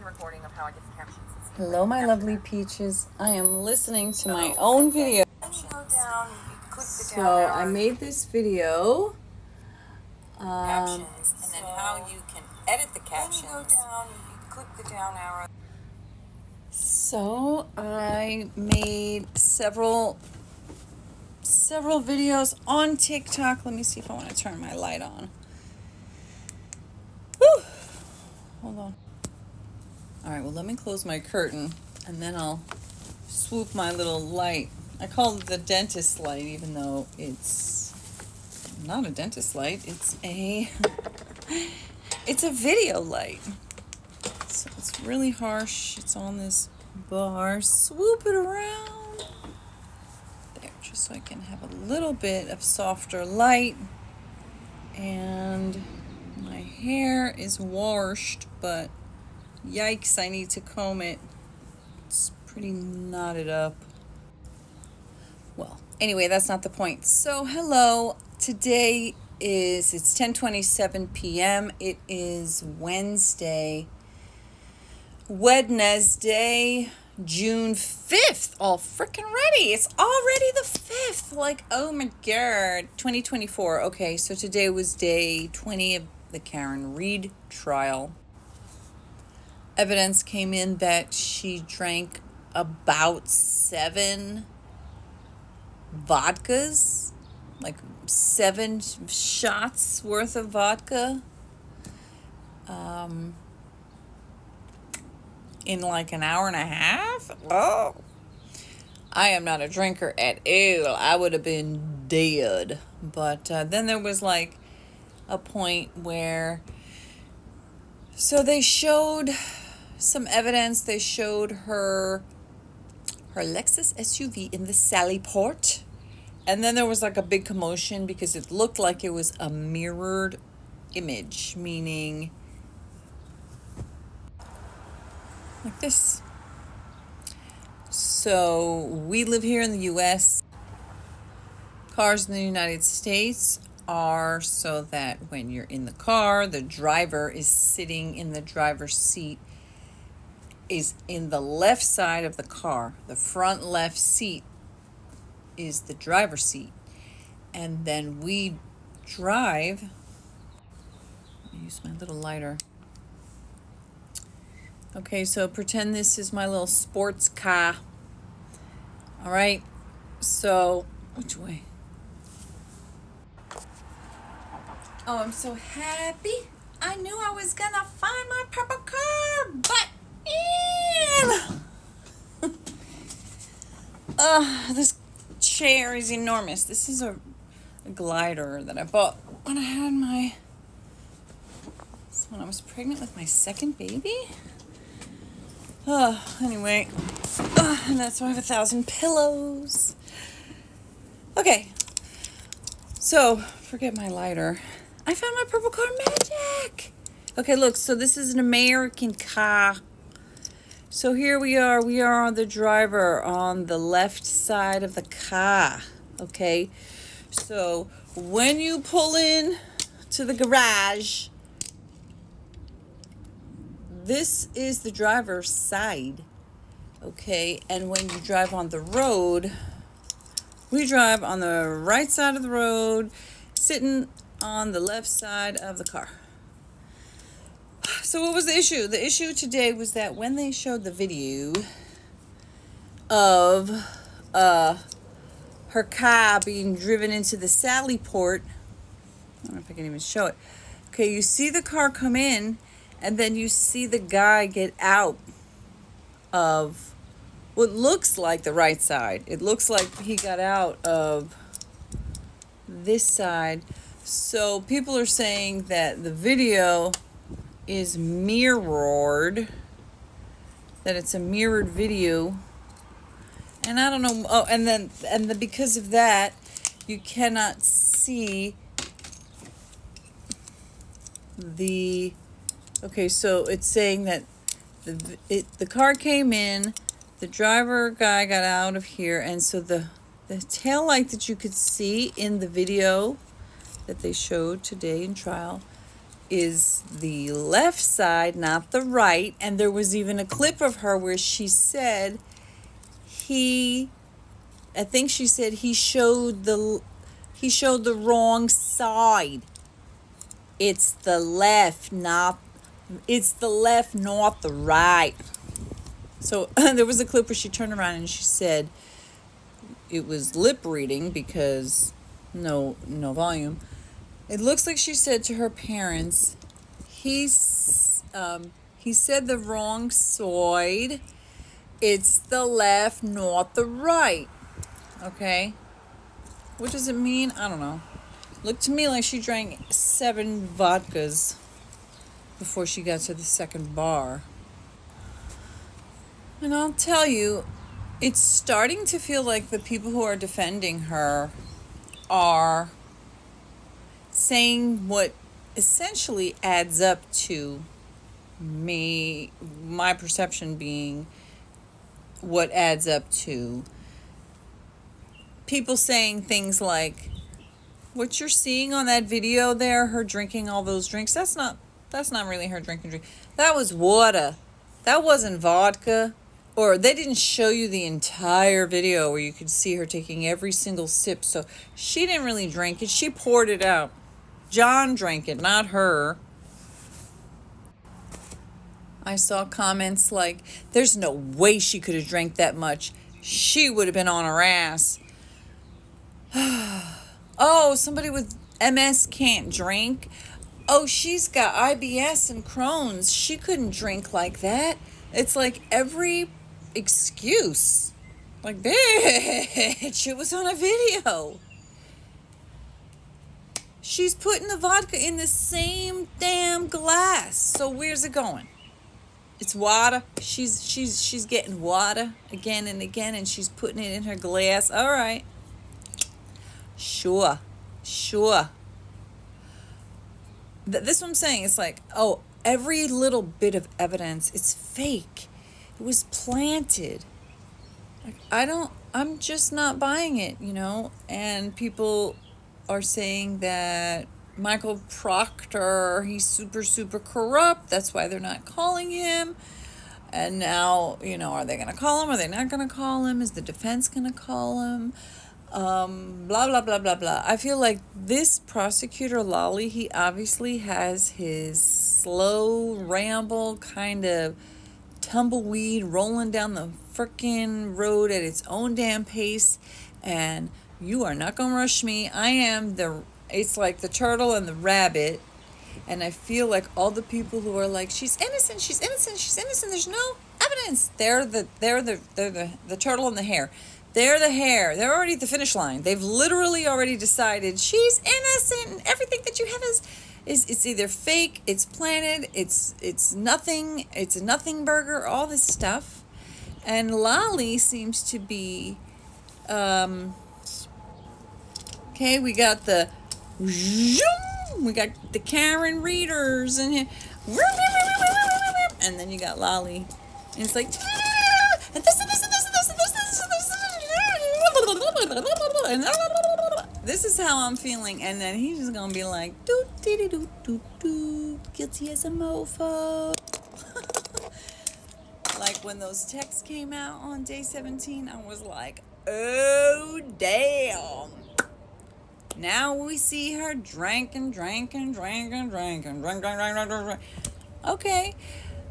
recording of how I get the captions. Hello, my lovely peaches. I am listening to my own video. Then you go down, you click the So down arrow, I made this video. captions, and then how you can edit the captions. Then you go down, you click the down arrow. So I made several videos on TikTok. Let me see if I want to turn my light on. Whew. Hold on. All right, well, let me close my curtain and then I'll swoop my little light. I call it the dentist light, even though it's not a dentist light. It's a video light. So it's really harsh. It's on this bar. Swoop it around. There, just so I can have a little bit of softer light. And my hair is washed, but yikes, I need to comb it. It's pretty knotted up. Well, anyway, that's not the point. So, hello. Today it's 10:27 p.m. It is Wednesday, June 5th. All freaking ready. It's already the 5th. Like, oh my God. 2024. Okay, so today was day 20 of the Karen Read trial. Evidence came in that she drank about 7 vodkas, like 7 shots worth of vodka, in like an hour and a half. Oh, I am not a drinker at all. I would have been dead. But then there was like a point where, so they showed some evidence. They showed her Lexus SUV in the Sally Port. And then there was like a big commotion because it looked like it was a mirrored image, meaning like this. So we live here in the US. Cars in the United States are so that when you're in the car, the driver is sitting in the driver's seat, is in the left side of the car. The front left seat is the driver's seat. And then we drive. Let me use my little lighter. Okay, so pretend this is my little sports car. All right. So, which way? Oh, I'm so happy. I knew I was gonna find my purple car, but this chair is enormous. This is a glider that I bought when I was pregnant with my second baby. Anyway, and that's why I have 1,000 pillows. Okay, so forget my lighter. I found my purple car, magic. Okay, look, so this is an American car. So here we are the driver on the left side of the car, okay? So when you pull in to the garage, this is the driver's side, okay? And when you drive on the road, we drive on the right side of the road, sitting on the left side of the car. So what was the issue? The issue today was that when they showed the video of her car being driven into the Sally Port, I don't know if I can even show it. Okay, you see the car come in, and then you see the guy get out of what looks like the right side. It looks like he got out of this side. So people are saying that the video is mirrored, that it's a mirrored video, and I don't know. Oh, and because of that, you cannot see the. Okay, so it's saying that the car came in, the driver guy got out of here, and so the tail light that you could see in the video that they showed today in trial is the left side, not the right. And there was even a clip of her where she said he showed the wrong side. It's the left, not the right. So there was a clip where she turned around and she said it was lip reading because no volume. It looks like she said to her parents, he said the wrong side. It's the left, not the right. Okay? What does it mean? I don't know. Looked to me like she drank 7 vodkas before she got to the second bar. And I'll tell you, it's starting to feel like the people who are defending her are saying what essentially adds up to my perception being what adds up to people saying things like, what you're seeing on that video there, her drinking all those drinks, that's not really her drinking. That was water. That wasn't vodka. Or they didn't show you the entire video where you could see her taking every single sip. So she didn't really drink it. She poured it out. John drank it, not her. I saw comments like, there's no way she could have drank that much. She would have been on her ass. Oh, somebody with MS can't drink. Oh, she's got IBS and Crohn's. She couldn't drink like that. It's like every excuse. Like, bitch, it was on a video. She's putting the vodka in the same damn glass. So where's it going? It's water. She's getting water again and again, and she's putting it in her glass. All right. Sure. This is what I'm saying. It's like, oh, every little bit of evidence, it's fake. It was planted. Like, I'm just not buying it, and people are saying that Michael Proctor, he's super, super corrupt. That's why they're not calling him. And now, are they going to call him? Are they not going to call him? Is the defense going to call him? Blah, blah, blah, blah, blah. I feel like this prosecutor, Lolly, he obviously has his slow ramble kind of tumbleweed rolling down the frickin' road at its own damn pace. And you are not going to rush me. It's like the turtle and the rabbit. And I feel like all the people who are like, she's innocent. There's no evidence. They're the turtle and the hare. They're the hare. They're already at the finish line. They've literally already decided she's innocent, and everything that you have is it's either fake, it's planted, it's nothing, it's a nothing burger, all this stuff. And Lolly seems to be okay, we got the Karen readers and then you got Lolly. And it's like, and this is how I'm feeling. And then he's just gonna be like, guilty as a mofo. Like when those texts came out on day 17, I was like, oh damn. Now we see her drinking. Okay.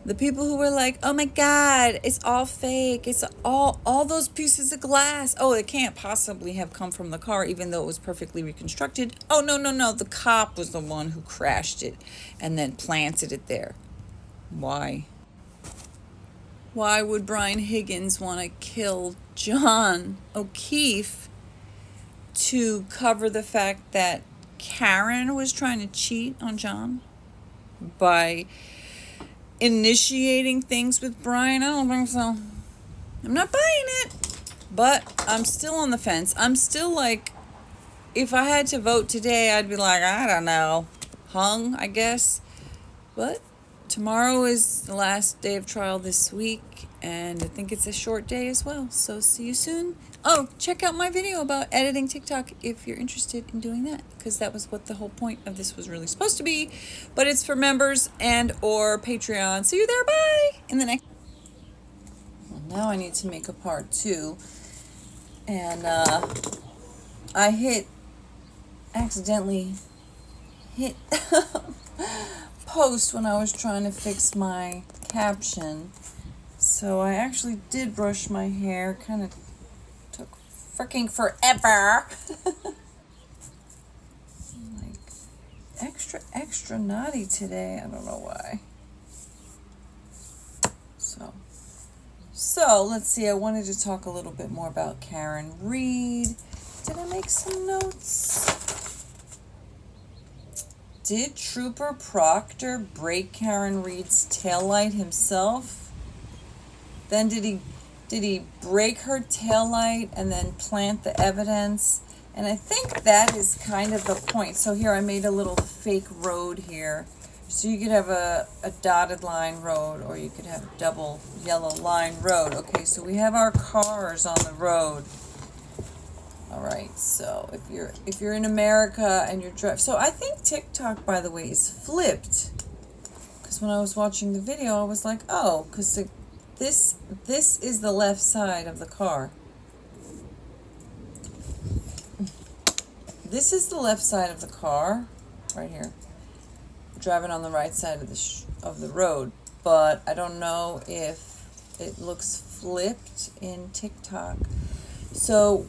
The people who were like, oh my God, it's all fake. It's all those pieces of glass. Oh, it can't possibly have come from the car, even though it was perfectly reconstructed. Oh, no. The cop was the one who crashed it and then planted it there. Why? Why would Brian Higgins want to kill John O'Keefe to cover the fact that Karen was trying to cheat on John by initiating things with Brian? I don't think so. I'm not buying it, but I'm still on the fence. I'm still like, if I had to vote today, I'd be like, I don't know, hung, I guess. But tomorrow is the last day of trial this week, and I think it's a short day as well. So see you soon. Oh, check out my video about editing TikTok if you're interested in doing that, because that was what the whole point of this was really supposed to be. But it's for members and or Patreon. See you there. Bye. In the next. Well, now I need to make a part 2, and I accidentally hit post when I was trying to fix my caption. So I actually did brush my hair. Kind of took freaking forever. Like extra naughty today. I don't know why. So let's see. I wanted to talk a little bit more about Karen Read. Did I make some notes? Did Trooper Proctor break Karen Read's taillight himself? Then did he break her taillight and then plant the evidence? And I think that is kind of the point. So here I made a little fake road here. So you could have a dotted line road, or you could have a double yellow line road. Okay, so we have our cars on the road. All right, so if you're in America and you're driving, so I think TikTok, by the way, is flipped. Because when I was watching the video, I was like, oh, because this is the left side of the car. This is the left side of the car, right here. Driving on the right side of the road, but I don't know if it looks flipped in TikTok. So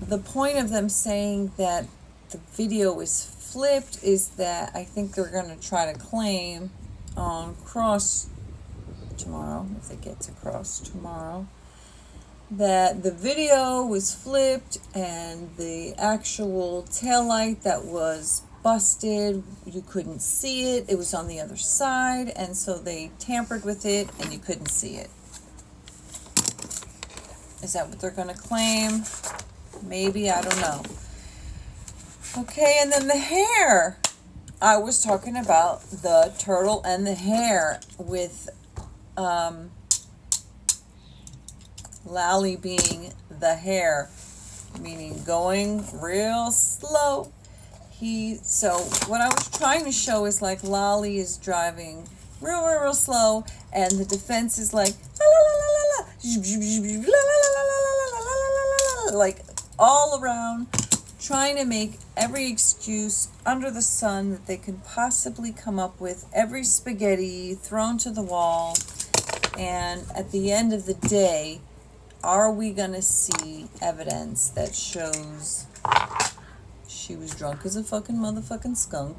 the point of them saying that the video is flipped is that I think they're going to try to claim on Cross tomorrow, if they get to Cross tomorrow, that the video was flipped and the actual taillight that was busted, you couldn't see it. It was on the other side, and so they tampered with it and you couldn't see it. Is that what they're going to claim? Maybe, I don't know. Okay, and then the hair. I was talking about the turtle and the hare with Lally being the hare, meaning going real slow. So what I was trying to show is like Lolly is driving real slow, and the defense is like la la la la la la, like all around, trying to make every excuse under the sun that they can possibly come up with, every spaghetti thrown to the wall. And at the end of the day, are we gonna see evidence that shows she was drunk as a fucking motherfucking skunk?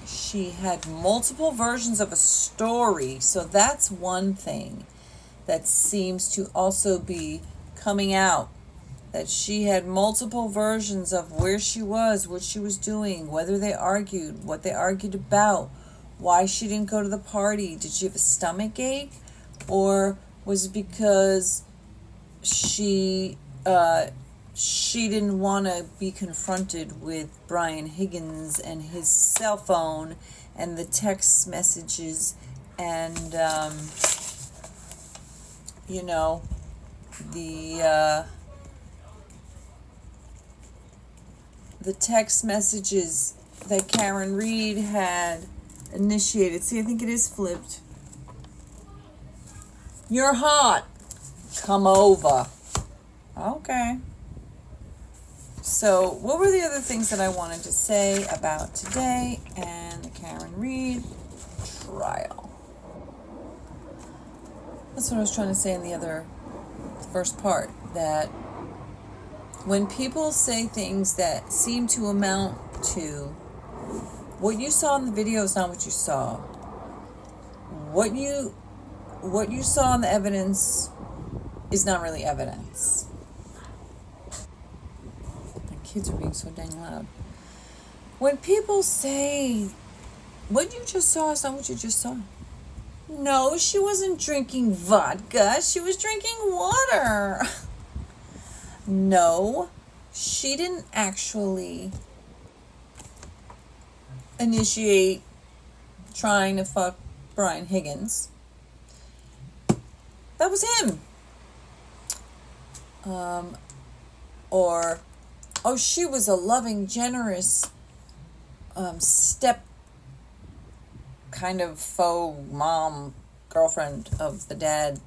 She had multiple versions of a story, so that's one thing that seems to also be coming out, that she had multiple versions of where she was, what she was doing, whether they argued, what they argued about, why she didn't go to the party. Did she have a stomach ache, or was it because she didn't want to be confronted with Brian Higgins and his cell phone and the text messages and the text messages that Karen Read had initiated. See, I think it is flipped. You're hot. Come over. Okay. So, what were the other things that I wanted to say about today and the Karen Read trial? That's what I was trying to say in the first part, that when people say things that seem to amount to what you saw in the video is not what you saw. What you saw in the evidence is not really evidence. My kids are being so dang loud. When people say, what you just saw is not what you just saw. No, she wasn't drinking vodka. She was drinking water. No, she didn't actually initiate trying to fuck Brian Higgins. That was him. Or, oh, she was a loving, generous step kind of faux mom girlfriend of the dad,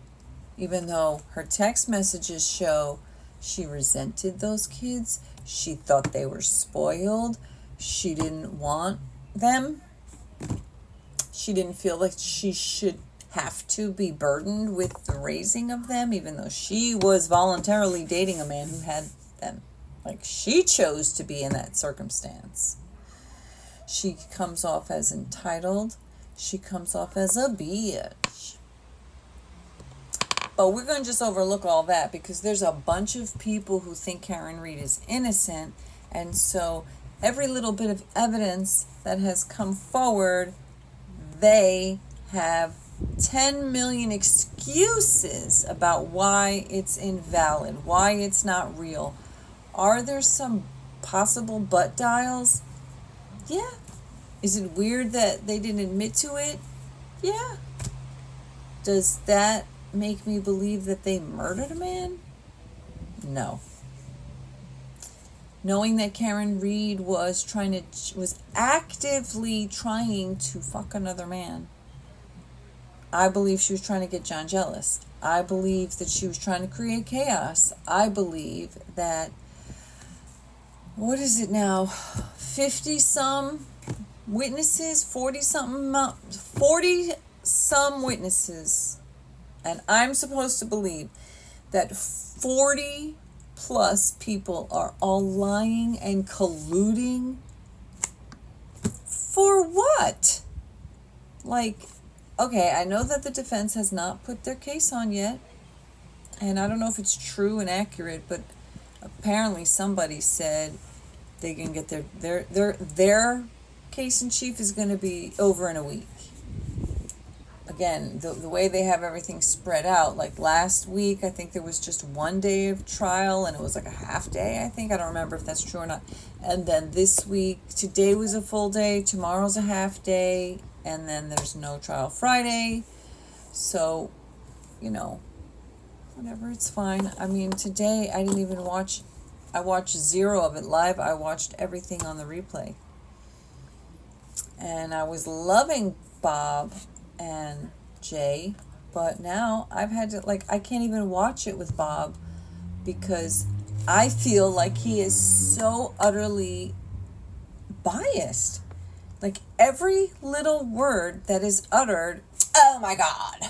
even though her text messages show she resented those kids. She thought they were spoiled. She didn't want them. She didn't feel like she should have to be burdened with the raising of them, even though she was voluntarily dating a man who had them. Like, she chose to be in that circumstance. She comes off as entitled. She comes off as a bitch. But we're going to just overlook all that because there's a bunch of people who think Karen Read is innocent. And so every little bit of evidence that has come forward, they have 10 million excuses about why it's invalid, why it's not real. Are there some possible butt dials? Yeah. Is it weird that they didn't admit to it? Yeah. Does that make me believe that they murdered a man? No. Knowing that Karen Read was actively trying to fuck another man, I believe she was trying to get John jealous. I believe that she was trying to create chaos. I believe that, what is it now, 50-some witnesses, 40-some witnesses, and I'm supposed to believe that 40 plus people are all lying and colluding for what? Like, okay, I know that the defense has not put their case on yet, and I don't know if it's true and accurate, but apparently somebody said they can get their case in chief is going to be over in a week. Again, the way they have everything spread out, like last week, I think there was just one day of trial, and it was like a half day, I think. I don't remember if that's true or not. And then this week, today was a full day, tomorrow's a half day, and then there's no trial Friday. So, whatever, it's fine. I mean, today I didn't even watch, I watched zero of it live. I watched everything on the replay. And I was loving Bob and Jay, but now I've had to, I can't even watch it with Bob because I feel like he is so utterly biased. Like, every little word that is uttered, oh my God.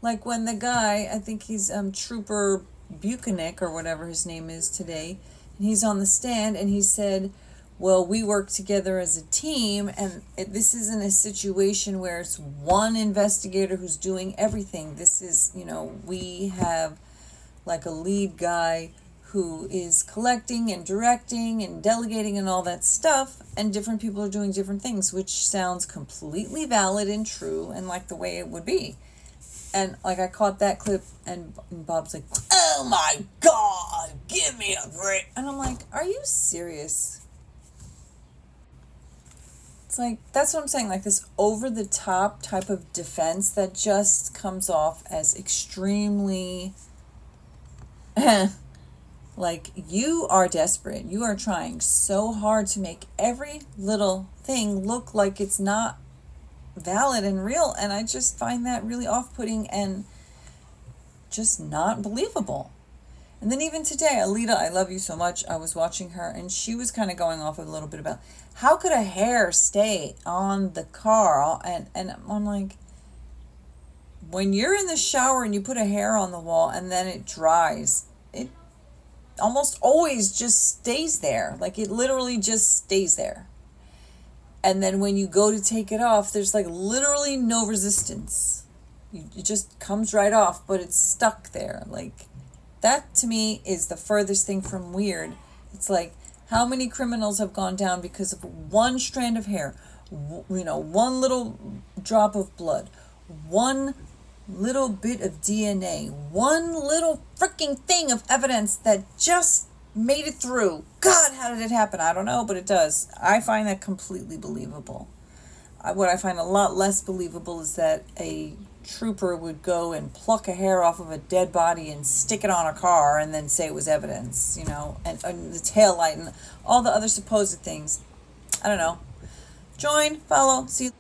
Like when the guy, I think he's Trooper Buchanan or whatever his name is today, and he's on the stand and he said, well, we work together as a team, and this isn't a situation where it's one investigator who's doing everything. This is, we have like a lead guy who is collecting and directing and delegating and all that stuff, and different people are doing different things, which sounds completely valid and true and like the way it would be. And I caught that clip, and Bob's like, oh my God, give me a break. And I'm like, are you serious? It's like, that's what I'm saying, like this over-the-top type of defense that just comes off as extremely, like, you are desperate. You are trying so hard to make every little thing look like it's not valid and real, and I just find that really off-putting and just not believable. And then even today, Alita, I love you so much, I was watching her, and she was kind of going off a little bit about how could a hair stay on the car, and I'm like, when you're in the shower and you put a hair on the wall and then it dries, it almost always just stays there. Like, it literally just stays there. And then when you go to take it off, there's like literally no resistance. It just comes right off, but it's stuck there. Like, that to me is the furthest thing from weird. It's like, how many criminals have gone down because of one strand of hair, one little drop of blood, one little bit of DNA, one little freaking thing of evidence that just made it through. God, how did it happen? I don't know, but it does. I find that completely believable. What I find a lot less believable is that a trooper would go and pluck a hair off of a dead body and stick it on a car and then say it was evidence, and the tail light and all the other supposed things. I don't know. Join, follow, see.